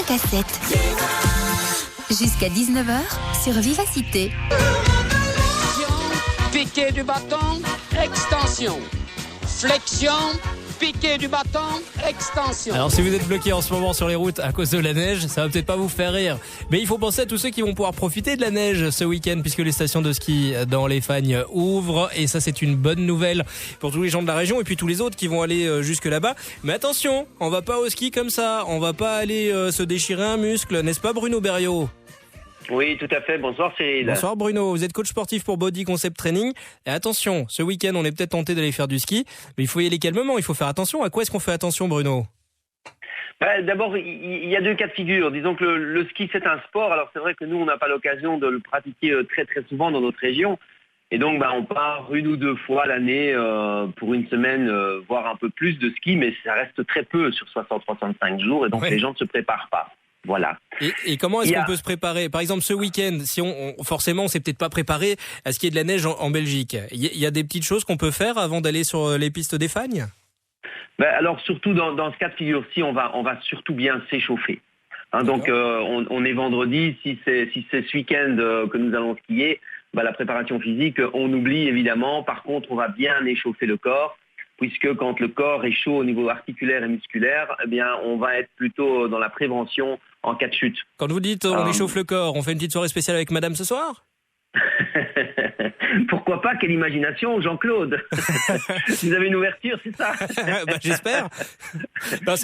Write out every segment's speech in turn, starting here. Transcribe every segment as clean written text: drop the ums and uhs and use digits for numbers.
5 à 7. Jusqu'à 19h sur Vivacité. Piqué du bâton, extension. Flexion, piqué du bâton, extension. Alors si vous êtes bloqué en ce moment sur les routes à cause de la neige, ça va peut-être pas vous faire rire. Mais il faut penser à tous ceux qui vont pouvoir profiter de la neige ce week-end puisque les stations de ski dans les Fagnes ouvrent. Et ça c'est une bonne nouvelle pour tous les gens de la région et puis tous les autres qui vont aller jusque là-bas. Mais attention, on va pas au ski comme ça. On va pas aller se déchirer un muscle, n'est-ce pas Bruno Berriot ? Oui, tout à fait. Bonsoir Cyril. Bonsoir Bruno, vous êtes coach sportif pour Body Concept Training. Et attention, ce week-end on est peut-être tenté d'aller faire du ski, mais il faut y aller calmement, il faut faire attention. À quoi est-ce qu'on fait attention Bruno ? D'abord, il y a deux cas de figure. Disons que le ski c'est un sport. Alors c'est vrai que nous on n'a pas l'occasion de le pratiquer très très souvent dans notre région. Et donc on part une ou deux fois l'année pour une semaine, voire un peu plus de ski, mais ça reste très peu sur 60-65 jours et donc les gens ne se préparent pas. Voilà. Et comment est-ce qu'on peut se préparer ? Par exemple, ce week-end, si forcément, on s'est peut-être pas préparé à ce qu'il y ait de la neige en Belgique. Il y a des petites choses qu'on peut faire avant d'aller sur les pistes des Fagnes ? Alors surtout dans ce cas de figure-ci, on va surtout bien s'échauffer. Donc on est vendredi. Si c'est ce week-end que nous allons skier, la préparation physique, on oublie évidemment. Par contre, on va bien échauffer le corps. Puisque quand le corps est chaud au niveau articulaire et musculaire, on va être plutôt dans la prévention en cas de chute. Quand vous dites on échauffe le corps, on fait une petite soirée spéciale avec madame ce soir ? Pourquoi pas, quelle imagination, Jean-Claude. Vous avez une ouverture, c'est ça? J'espère. Non,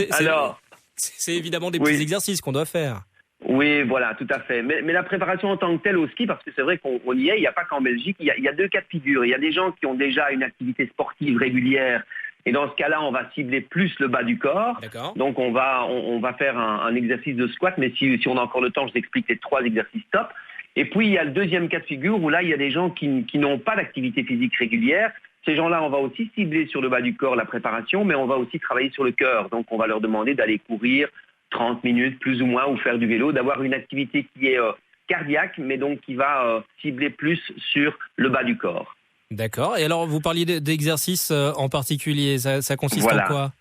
c'est évidemment des petits exercices qu'on doit faire. Oui, voilà, tout à fait. Mais la préparation en tant que telle au ski, parce que c'est vrai qu'on y est, il n'y a pas qu'en Belgique, il y a deux cas de figure. Il y a des gens qui ont déjà une activité sportive régulière, et dans ce cas-là, on va cibler plus le bas du corps. D'accord. Donc on va faire un exercice de squat, mais si on a encore le temps, je vous explique les 3 exercices top. Et puis il y a le deuxième cas de figure, où là, il y a des gens qui n'ont pas d'activité physique régulière. Ces gens-là, on va aussi cibler sur le bas du corps la préparation, mais on va aussi travailler sur le cœur. Donc on va leur demander d'aller courir 30 minutes plus ou moins ou faire du vélo, d'avoir une activité qui est cardiaque, mais donc qui va cibler plus sur le bas du corps. D'accord. Et alors, vous parliez d'exercices en particulier. Ça consiste en quoi ?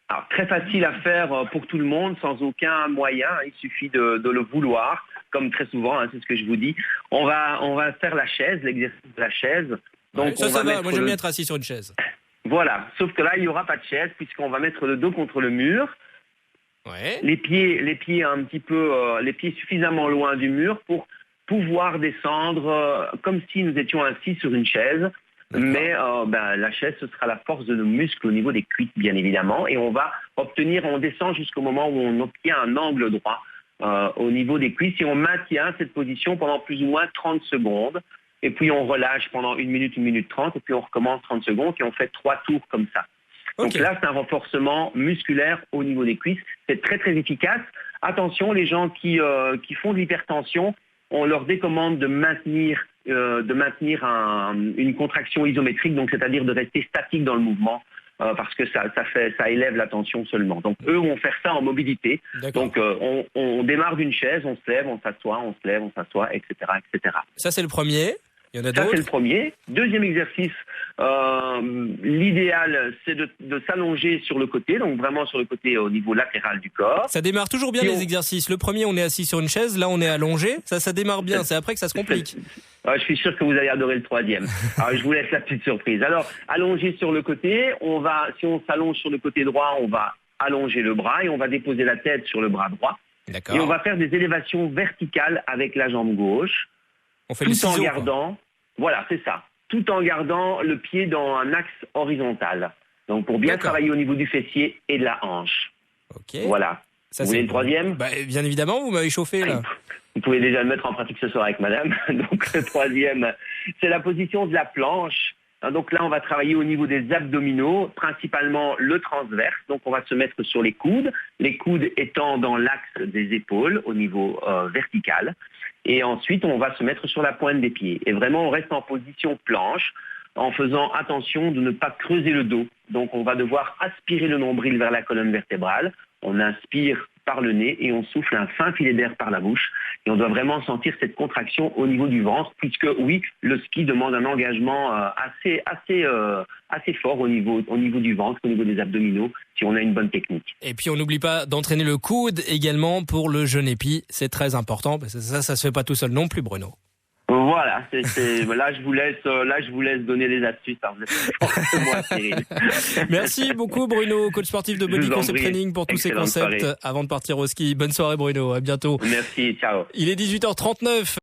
Alors, très facile à faire pour tout le monde, sans aucun moyen. Il suffit de le vouloir, comme très souvent, c'est ce que je vous dis. On va faire la chaise, l'exercice de la chaise. Donc, ça va. Moi, j'aime bien être assis sur une chaise. Voilà. Sauf que là, il n'y aura pas de chaise, puisqu'on va mettre le dos contre le mur. Ouais. Les pieds un petit peu, les pieds suffisamment loin du mur pour pouvoir descendre comme si nous étions assis sur une chaise. D'accord. Mais la chaise, ce sera la force de nos muscles au niveau des cuisses, bien évidemment. Et on descend jusqu'au moment où on obtient un angle droit au niveau des cuisses et on maintient cette position pendant plus ou moins 30 secondes. Et puis on relâche pendant 1 minute 30 et puis on recommence 30 secondes et on fait 3 tours comme ça. Donc là, c'est un renforcement musculaire au niveau des cuisses. C'est très, très efficace. Attention, les gens qui font de l'hypertension, on leur décommande de maintenir une contraction isométrique, donc c'est-à-dire de rester statique dans le mouvement, parce que ça élève la tension seulement. Donc eux vont faire ça en mobilité. D'accord. Donc on démarre d'une chaise, on se lève, on s'assoit, on se lève, on s'assoit, etc., etc. Ça, c'est le premier. Il y en a d'autres. Ça, c'est le premier. Deuxième exercice, l'idéal, c'est de s'allonger sur le côté, donc vraiment sur le côté au niveau latéral du corps. Ça démarre toujours bien les exercices. Le premier, on est assis sur une chaise, là, on est allongé. Ça démarre bien. C'est après que ça se complique. Je suis sûr que vous allez adorer le troisième. Alors, je vous laisse la petite surprise. Alors, allongé sur le côté, si on s'allonge sur le côté droit, on va allonger le bras et on va déposer la tête sur le bras droit. D'accord. Et on va faire des élévations verticales avec la jambe gauche. On fait le ciseau, en gardant, voilà, c'est ça. Tout en gardant le pied dans un axe horizontal. Donc pour bien travailler au niveau du fessier et de la hanche. Ok. Voilà. Ça, vous voulez le troisième ? Bien évidemment, vous m'avez chauffé là. Vous pouvez déjà le mettre en pratique ce soir avec madame. Donc le troisième, c'est la position de la planche. Donc là, on va travailler au niveau des abdominaux, principalement le transverse. Donc on va se mettre sur les coudes étant dans l'axe des épaules au niveau vertical. Et ensuite, on va se mettre sur la pointe des pieds. Et vraiment, on reste en position planche en faisant attention de ne pas creuser le dos. Donc, on va devoir aspirer le nombril vers la colonne vertébrale. On inspire par le nez et on souffle un fin filet d'air par la bouche. Et on doit vraiment sentir cette contraction au niveau du ventre, puisque oui, le ski demande un engagement assez fort au niveau du ventre, au niveau des abdominaux, si on a une bonne technique. Et puis on n'oublie pas d'entraîner le coude également pour le jeune épi, c'est très important, parce que ça se fait pas tout seul non plus, Bruno. Voilà, là je vous laisse donner les astuces. Hein. Vous êtes plus fort que moi, Cyril. Merci beaucoup Bruno, coach sportif de Body Concept Training pour tous ces concepts. Soirée. Avant de partir au ski. Bonne soirée Bruno, à bientôt. Merci, ciao. Il est 18h39.